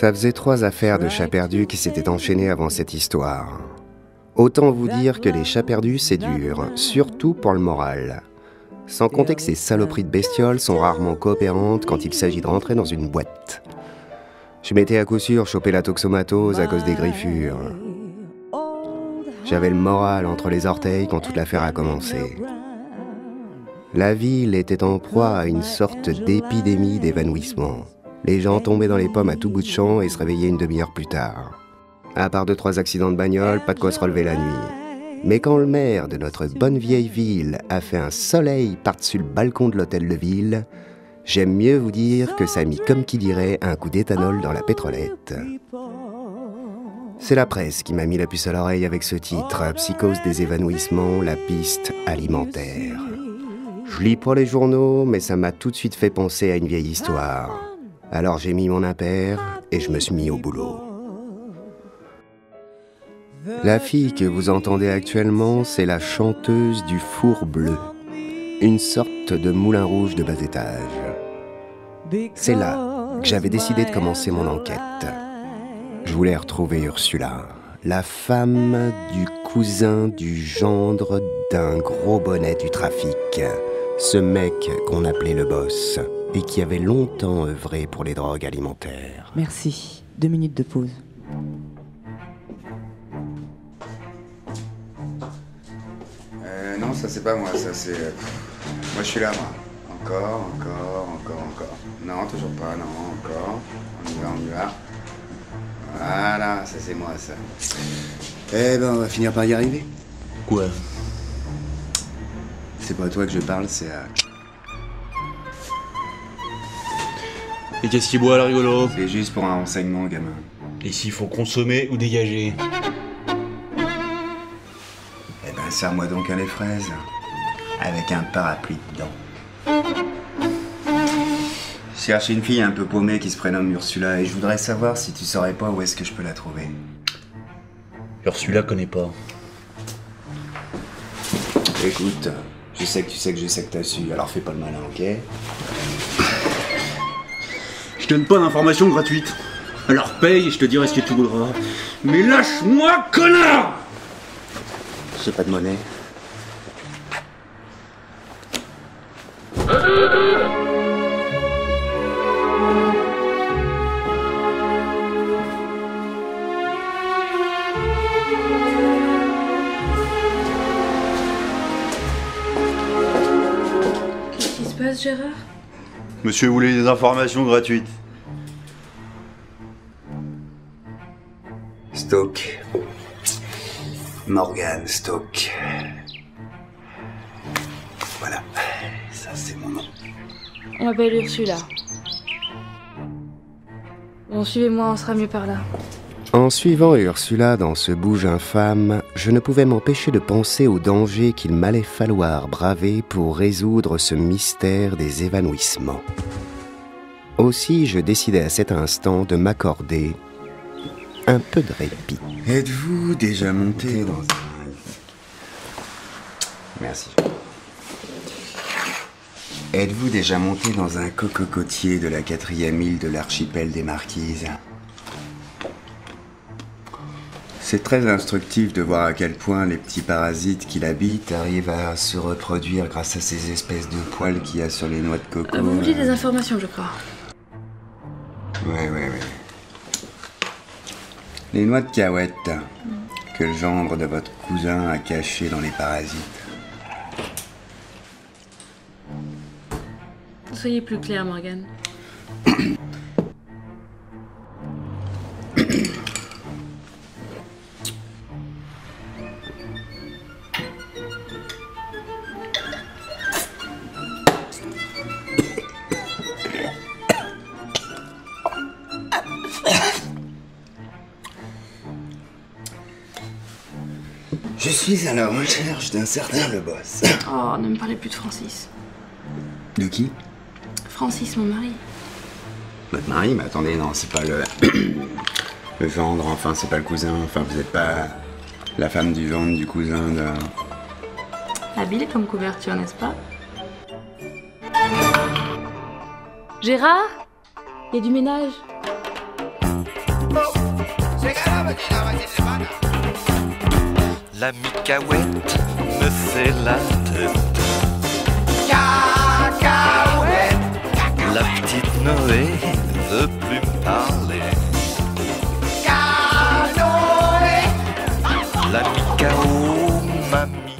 Ça faisait 3 affaires de chats perdus qui s'étaient enchaînées avant cette histoire. Autant vous dire que les chats perdus, c'est dur, surtout pour le moral. Sans compter que ces saloperies de bestioles sont rarement coopérantes quand il s'agit de rentrer dans une boîte. Je m'étais à coup sûr chopé la toxomatose à cause des griffures. J'avais le moral entre les orteils quand toute l'affaire a commencé. La ville était en proie à une sorte d'épidémie d'évanouissement. Les gens tombaient dans les pommes à tout bout de champ et se réveillaient une demi-heure plus tard. À part 2-3 accidents de bagnole, pas de quoi se relever la nuit. Mais quand le maire de notre bonne vieille ville a fait un soleil par-dessus le balcon de l'hôtel de ville, j'aime mieux vous dire que ça a mis, comme qui dirait, un coup d'éthanol dans la pétrolette. C'est la presse qui m'a mis la puce à l'oreille avec ce titre, Psychose des évanouissements, la piste alimentaire. Je lis pas les journaux, mais ça m'a tout de suite fait penser à une vieille histoire. Alors j'ai mis mon impair et je me suis mis au boulot. La fille que vous entendez actuellement, c'est la chanteuse du Four Bleu, une sorte de moulin rouge de bas étage. C'est là que j'avais décidé de commencer mon enquête. Je voulais retrouver Ursula, la femme du cousin du gendre d'un gros bonnet du trafic, ce mec qu'on appelait le boss et qui avait longtemps œuvré pour les drogues alimentaires. Merci. 2 minutes de pause. Non, ça c'est pas moi, ça c'est... Moi je suis là, moi. Encore. Non, toujours pas, non, encore. On y va. Voilà, ça c'est moi, ça. Eh ben, on va finir par y arriver. Quoi? C'est pas à toi que je parle, c'est à... Et qu'est-ce qu'il boit, là, rigolo? C'est juste pour un renseignement, gamin. Et s'il faut consommer ou dégager? Eh ben, serre-moi donc un lait fraise. Avec un parapluie dedans. Je cherche une fille un peu paumée qui se prénomme Ursula et je voudrais savoir si tu saurais pas où est-ce que je peux la trouver. Ursula connaît pas. Écoute, je sais que t'as su, alors fais pas le malin, ok? Je donne pas d'informations gratuites. Alors paye et je te dirai ce que tu voudras. Mais lâche-moi, connard! J'ai pas de monnaie. Qu'est-ce qui se passe, Gérard? Monsieur voulait des informations gratuites. Stoke. Morgan Stoke. Voilà, ça c'est mon nom. On m'appelle Ursula. Bon, suivez-moi, on sera mieux par là. En suivant Ursula dans ce bouge infâme, je ne pouvais m'empêcher de penser au danger qu'il m'allait falloir braver pour résoudre ce mystère des évanouissements. Aussi, je décidai à cet instant de m'accorder un peu de répit. Êtes-vous déjà monté dans un... Merci. Êtes-vous déjà monté dans un cocotier de la 4e île de l'archipel des Marquises? C'est très instructif de voir à quel point les petits parasites qui l'habitent arrivent à se reproduire grâce à ces espèces de poils qu'il y a sur les noix de coco. Vous vouliez des informations, je crois. Ouais. Les noix de cahuète que le gendre de votre cousin a cachées dans les parasites. Soyez plus clair, Morgan. Je suis à la recherche d'un certain le boss. Oh, ne me parlez plus de Francis. De qui? Francis, mon mari. Votre mari? Mais attendez, non, c'est pas le... le gendre, enfin, c'est pas le cousin, enfin, vous êtes pas la femme du gendre, du cousin, de... Habile comme couverture, n'est-ce pas? Gérard? Il y a du ménage. La micaouette me fait la tête. La petite Noé veut plus me parler. La micao m'a mis